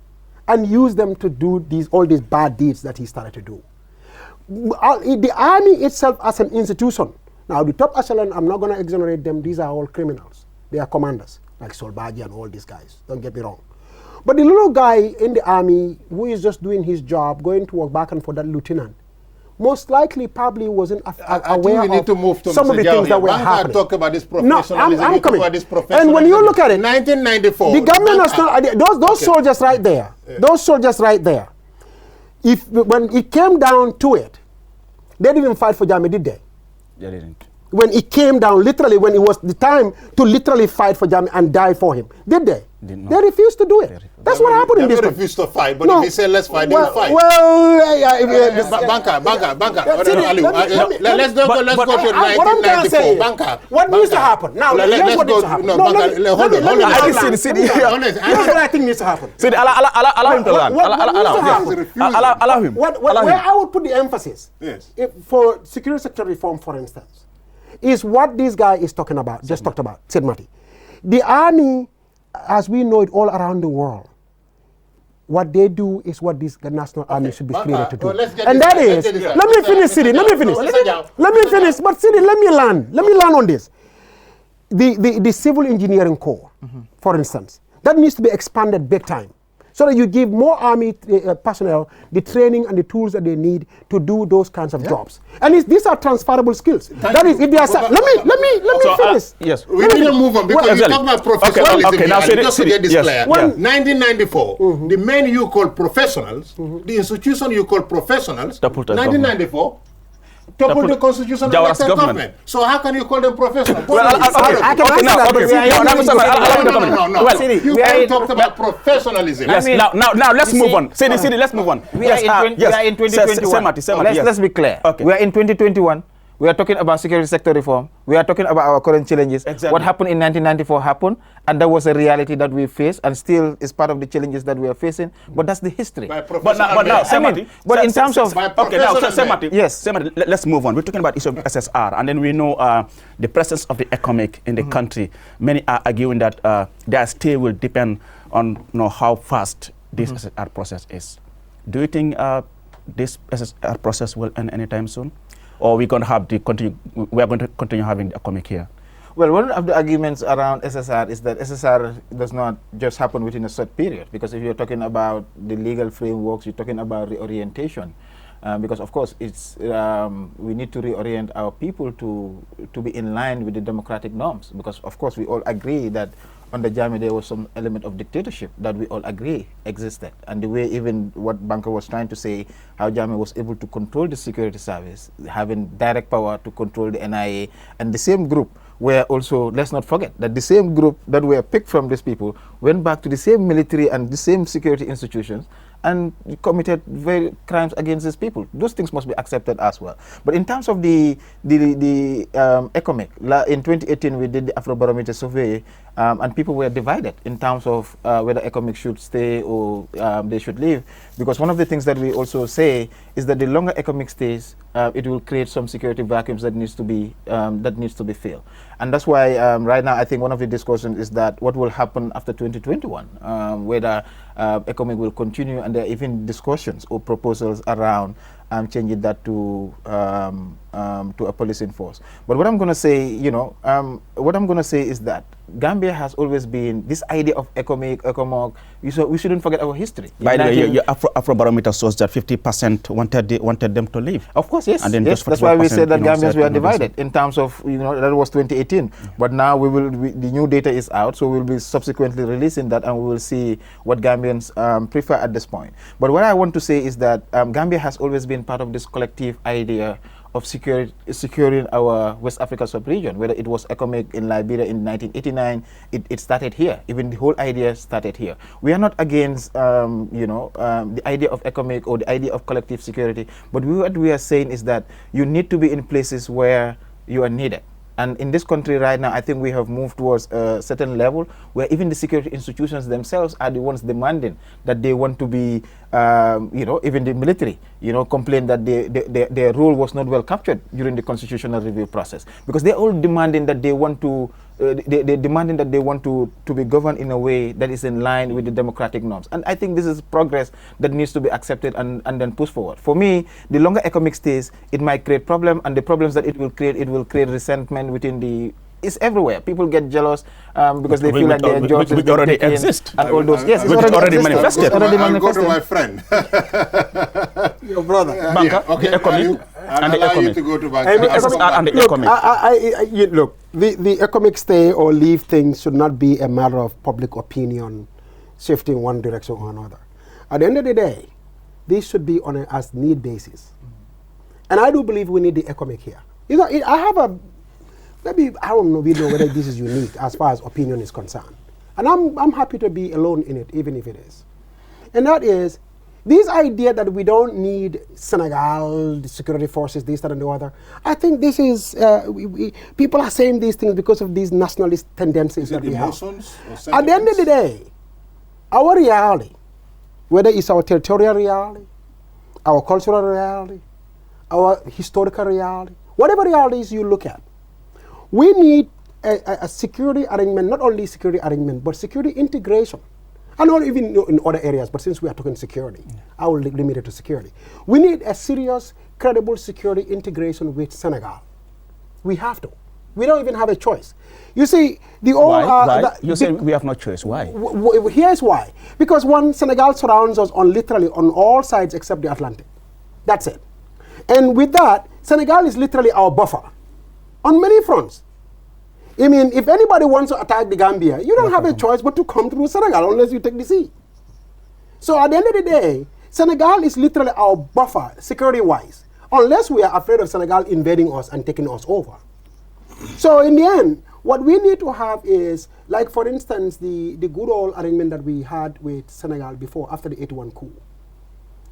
and used them to do all these bad deeds that he started to do. The army itself as an institution. Now, the top echelon, I'm not going to exonerate them. These are all criminals. They are commanders, like Solbaji and all these guys. Don't get me wrong. But the little guy in the army who is just doing his job, going to work back and for that lieutenant, most likely probably wasn't aware of some of the things that were happening. Talk about this professionalism. No, I'm coming. And when you look at it, 1994, the government has not, those soldiers right there, those soldiers right there, when it came down to it, they didn't even fight for Jammeh, did they? They didn't. When it came down, literally, when it was the time to literally fight for Jammeh and die for him, did they? They refused to do it. That's what happened in this country. They refused to fight, but if he said let's fight, they will fight. Banker. Let's go to 1994. Banker. What needs to happen? Now, here's what needs to happen. Hold on. Here's what I think needs to happen. Allow him to land. Allow him. Where I would put the emphasis for security sector reform, for instance, is what this guy is talking about, just talked about, Said Mati. The army, as we know it all around the world, what they do is what this national army should be created to do. And that is, let me finish, Sidi, let me finish. But Sidi, let me land on this. The civil engineering corps, for instance, that needs to be expanded big time, so that you give more army personnel the training and the tools that they need to do those kinds of jobs. And these are transferable skills. That is, if they are let me finish. Yes. We need to move on because we talk about professionalism. Okay, now just to get this clear. 1994, the men you call professionals, the institution you call professionals, 1994. Topple the constitution of the government. So how can you call them professional? You talked about professionalism. Yes. Now let's move on. Sidi, let's move on. We are in 2021. Let's be clear. We are in 2021. We are talking about security sector reform. We are talking about our current challenges. Exactly. What happened in 1994 happened, and that was a reality that we face, and still is part of the challenges that we are facing. But that's the history. But now, in terms of Semati, yes, Semati, let's move on. We're talking about issue of SSR, and then we know the presence of the economic in the country. Many are arguing that their stay will depend on how fast this SSR process is. Do you think this SSR process will end anytime soon? Or we are going to continue having the economic here? Well, one of the arguments around SSR is that SSR does not just happen within a short period, because if you're talking about the legal frameworks, you're talking about reorientation. Because of course it's we need to reorient our people to be in line with the democratic norms, because of course we all agree that under Jammeh there was some element of dictatorship that we all agree existed, and the way even what Banker was trying to say, how Jammeh was able to control the security service, having direct power to control the NIA, and the same group were also, let's not forget that the same group that were picked from these people went back to the same military and the same security institutions and committed very crimes against these people. Those things must be accepted as well. But in terms of the economic, in 2018 we did the Afrobarometer survey, and people were divided in terms of whether economic should stay or they should leave. Because one of the things that we also say is that the longer economic stays, it will create some security vacuums that needs to be filled. And that's why right now I think one of the discussions is that what will happen after 2021, whether economic will continue, and there are even discussions or proposals around changing that to a policing force. But what I'm going to say, what I'm going to say is that Gambia has always been this idea of ECOMOG. We shouldn't forget our history. By the way, your Afrobarometer shows that 50% wanted them to leave. Of course, yes. And then yes, that's why we said that Gambians were divided in terms of, that was 2018. But now the new data is out, so we'll be subsequently releasing that, and we will see what Gambians prefer at this point. But what I want to say is that Gambia has always been part of this collective idea of securing our West Africa sub-region, whether it was ECOMIC in Liberia in 1989, it started here. Even the whole idea started here. We are not against, the idea of ECOMIC or the idea of collective security, but what we are saying is that you need to be in places where you are needed. And in this country right now, I think we have moved towards a certain level where even the security institutions themselves are the ones demanding that they want to be, even the military, complain that their role was not well captured during the constitutional review process. Because they're all demanding that they want to, they're demanding that they want to be governed in a way that is in line with the democratic norms. And I think this is progress that needs to be accepted and then pushed forward. For me, the longer ECOMIC stays, it might create problems, and the problems that it will create resentment within the, it's everywhere. People get jealous because they feel like their jobs which already exist. And all those, yes, it's which already manifested. I'll go to my friend. Your brother. Banker, okay. the ECOMIC, and the allow you ECOMIC. to go to bank. And the Look, ECOMIC. look, the ECOMIC stay or leave thing should not be a matter of public opinion shifting one direction or another. At the end of the day, this should be on a as need basis. And I do believe we need the ECOMIC here. I have a, maybe, I don't know whether this is unique as far as opinion is concerned. And I'm happy to be alone in it, even if it is. And that is, this idea that we don't need Senegal, the security forces, this, that, and the other. I think this is, people are saying these things because of these nationalist tendencies that we have. At the end of the day, our reality, whether it's our territorial reality, our cultural reality, our historical reality, whatever realities you look at, we need a security arrangement, not only security arrangement, but security integration. And not even in other areas, but since we are talking security, I will limit it to security. We need a serious, credible security integration with Senegal. We have to. We don't even have a choice. You see, the old... Why? You say we have no choice. Why? Here's why. Because one, Senegal surrounds us literally on all sides except the Atlantic. That's it. And with that, Senegal is literally our buffer on many fronts. I mean, if anybody wants to attack the Gambia, you don't have a choice but to come through Senegal unless you take the sea. So at the end of the day, Senegal is literally our buffer, security-wise, unless we are afraid of Senegal invading us and taking us over. So in the end, what we need to have is, like for instance, the good old arrangement that we had with Senegal before, after the 81 coup.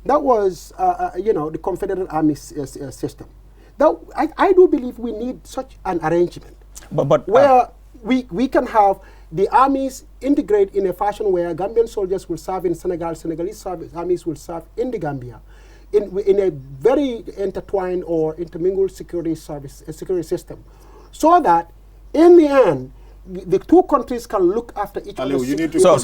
That was, the Confederate Army system. That, I do believe we need such an arrangement. But where we can have the armies integrate in a fashion where Gambian soldiers will serve in Senegal, Senegalese armies will serve in the Gambia, in a very intertwined or intermingled security system, so that in the end the two countries can look after each other. So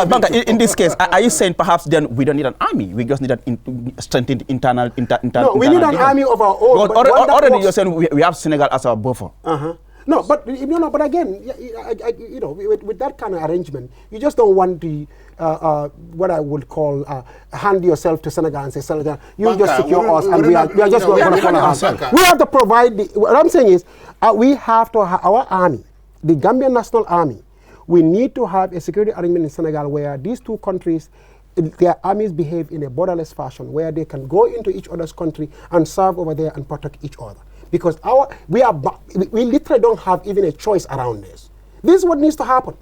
Banker, in this case, are you saying perhaps then we don't need an army? We just need an strengthened internal. No, we need an army of our own. But already you're saying we have Senegal as our buffer. No, but but again, with that kind of arrangement, you just don't want the what I would call hand yourself to Senegal and say, Senegal, you just secure us, and we are just going to follow ourselves. We have to provide. What I'm saying is, we have to have our army, the Gambian National Army. We need to have a security arrangement in Senegal where these two countries, their armies behave in a borderless fashion, where they can go into each other's country and serve over there and protect each other. Because we literally don't have even a choice around this. This is what needs to happen.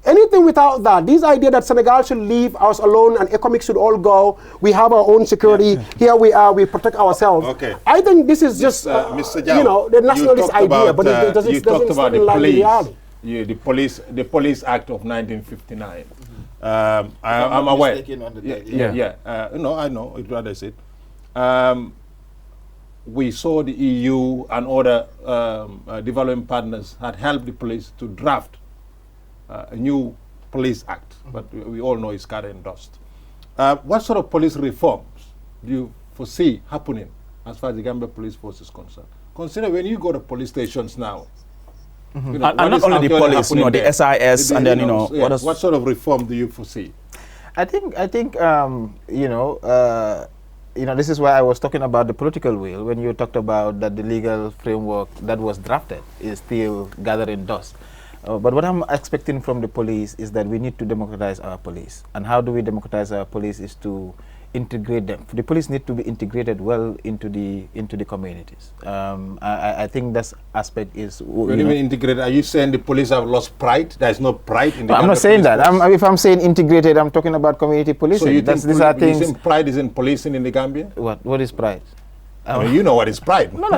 Anything without that, this idea that Senegal should leave us alone and ECOMIC should all go, we have our own security, here we are, we protect ourselves. Okay. I think this is just, Mr. Jau, the nationalist idea, but it doesn't stand in line with reality. The Police Act of 1959. I'm aware. No, I know, it rather is it. We saw the EU and other development partners had helped the police to draft a new police act, but we all know it's cut and dust. What sort of police reforms do you foresee happening as far as the Gambia Police Force is concerned? Consider when you go to police stations now, and not only the police, the SIS, and then what sort of reform do you foresee? I think this is why I was talking about the political will when you talked about that the legal framework that was drafted is still gathering dust. But what I'm expecting from the police is that we need to democratize our police. And how do we democratize our police is to integrate them. The police need to be integrated well into the communities. I think that aspect is. When you mean integrated, are you saying the police have lost pride? There is no pride in the. No, I'm not saying that. If I'm saying integrated, I'm talking about community policing. So you think these are things. You think pride is in policing in the Gambia? What is pride? I mean, you know what is pride. No,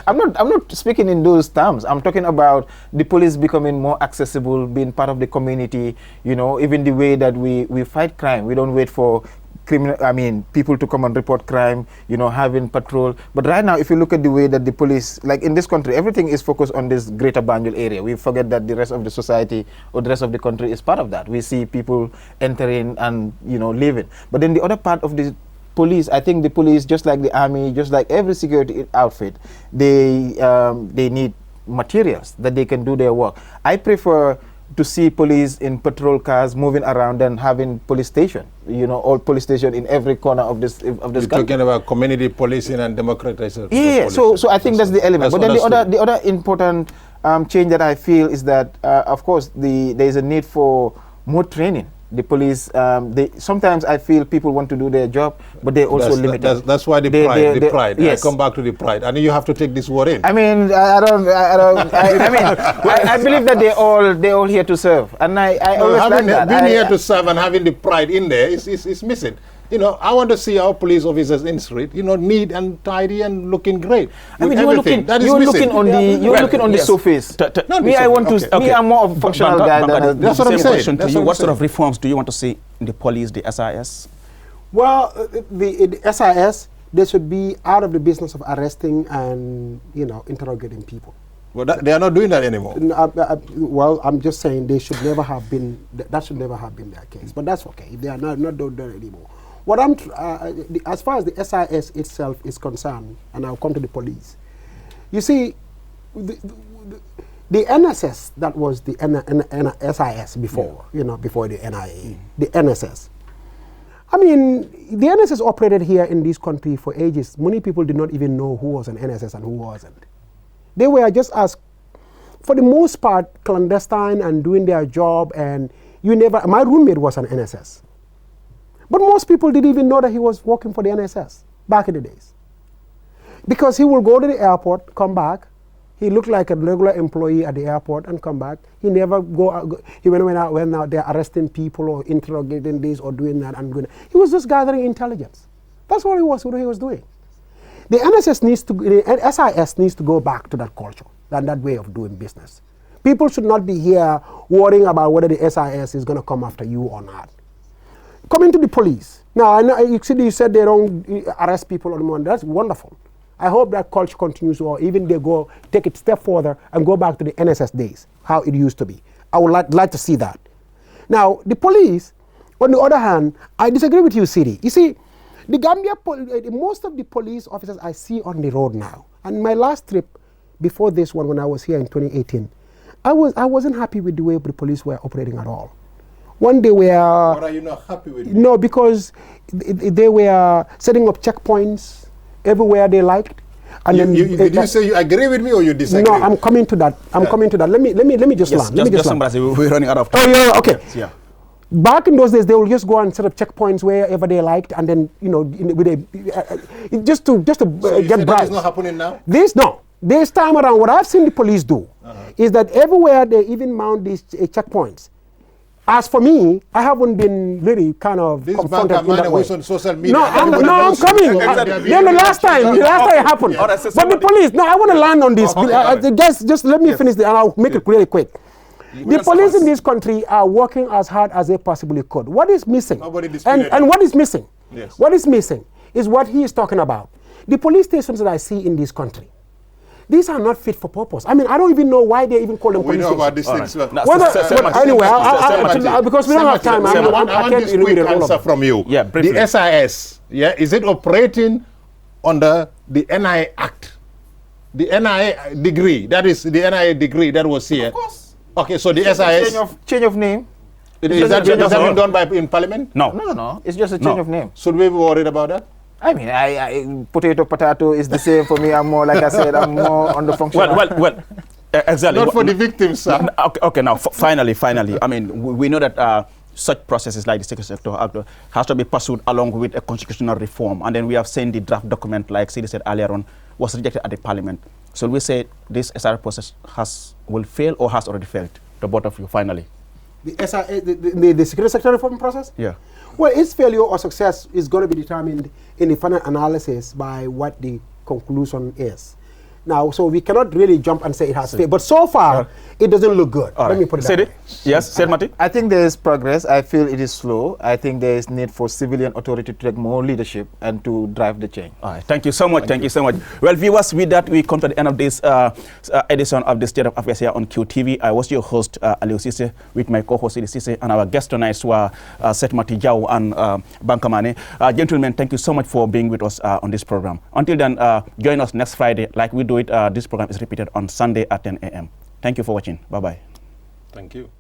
I'm not speaking in those terms. I'm talking about the police becoming more accessible, being part of the community. You know, even the way that we fight crime. We don't wait for people to come and report crime, you know, having patrol. But right now, if you look at the way that the police, like in this country, everything is focused on this greater Banjul area. We forget that the rest of the society or the rest of the country is part of that. We see people entering and, you know, leaving. But then the other part of the police, I think the police, just like the army, just like every security outfit, they need materials that they can do their work. I prefer to see police in patrol cars moving around and having police station, you know, or police station in every corner of this You're country. talking about community policing and democratization. Yeah, so I think that's the element. But then the other important change that I feel is that, of course, there is a need for more training. The police, sometimes I feel people want to do their job, but they're also limited. That's why the pride. Yes. I come back to the pride, and you have to take this word in. I mean, I believe that they're all here to serve, and I always like that. Being here to serve and having the pride in there is missing. You know, I want to see our police officers in the street, you know, neat and tidy and looking great. I mean, you're looking on the surface. I'm more of a functional guy. That's what I'm saying. What sort of reforms do you want to see in the police, the SIS? Well, the SIS, they should be out of the business of arresting and, you know, interrogating people. Well, they are not doing that anymore. Well, I'm just saying they should never have been. That should never have been their case. But that's okay if they are not doing that anymore. What as far as the SIS itself is concerned, and I'll come to the police. You see, the NSS, that was the SIS before, you know, before the NIA, the NSS. I mean, the NSS operated here in this country for ages. Many people did not even know who was an NSS and who wasn't. They were just as, for the most part, clandestine and doing their job, and my roommate was an NSS. But most people didn't even know that he was working for the NSS back in the days. Because he will go to the airport, come back. He looked like a regular employee at the airport and come back. He never went out there arresting people or interrogating this or doing that and doing that. He was just gathering intelligence. That's what he was doing. The SIS needs to go back to that culture and that way of doing business. People should not be here worrying about whether the SIS is going to come after you or not. Coming to the police. Now, I know you said they don't arrest people anymore. That's wonderful. I hope that culture continues, or even they go take it a step further and go back to the NSS days, how it used to be. I would like to see that. Now, the police, on the other hand, I disagree with you, Siri. You see, the Gambia, most of the police officers I see on the road now, and my last trip before this one when I was here in 2018, I wasn't happy with the way the police were operating at all. One day we were... What are you not happy with? No, because they were setting up checkpoints everywhere they liked. And did you say you agree with me or you disagree? No, I'm coming to that. Let me just land. We're running out of time. Oh, yeah, okay. Yeah. Back in those days, they would just go and set up checkpoints wherever they liked, and then, you know, just to get bribes. That is not happening now? This time around, what I've seen the police do is that everywhere they even mount these checkpoints. As for me, I haven't been really kind of confronted in that way. On social media. I'm coming. The last time it happened. Yeah. But the police, I want to land on this. Just let me finish, and I'll make it really quick. The police in this country are working as hard as they possibly could. What is missing? And what is missing? Yes. What is missing is what he is talking about. The police stations that I see in this country, these are not fit for purpose. I mean, I don't even know why they even call them police stations. We know about these things. Anyway, because we don't have time. I want this quick answer from you. Yeah, briefly. The SIS, is it operating under the NIA Act? The NIA degree, that is the NIA degree that was here. Of course. Okay, so the SIS... Change of name. Is that been done in Parliament? No. It's just a change of name. Should we be worried about that? I mean, potato is the same for me. I'm more, like I said, I'm more on the functional. Well, exactly. Not for the victims, sir. Okay, now, finally, I mean, we know that such processes like the Security Sector Act has to be pursued along with a constitutional reform. And then we have seen the draft document, like Sidi said earlier on, was rejected at the Parliament. So we say this SR process will fail or has already failed, the both of you, finally. The security sector reform process? Yeah. Well, its failure or success is going to be determined in the final analysis by what the conclusion is. Now, so we cannot really jump and say it has failed. But so far, it doesn't look good. Let me put it that way. Yes, Sir Mati? I think there is progress. I feel it is slow. I think there is need for civilian authority to take more leadership and to drive the change. All right. Thank you so much. Thank you so much. Well, viewers, with that, we come to the end of this edition of the State of Affairs here on QTV. I was your host, Aliou Cissé, with my co-host, Sidi Cissé, and our guests tonight were Seth Mati Jau and Bankamane. Gentlemen, thank you so much for being with us on this program. Until then, join us next Friday. Like we do it, this program is repeated on Sunday at 10 a.m. Thank you for watching. Bye-bye. Thank you.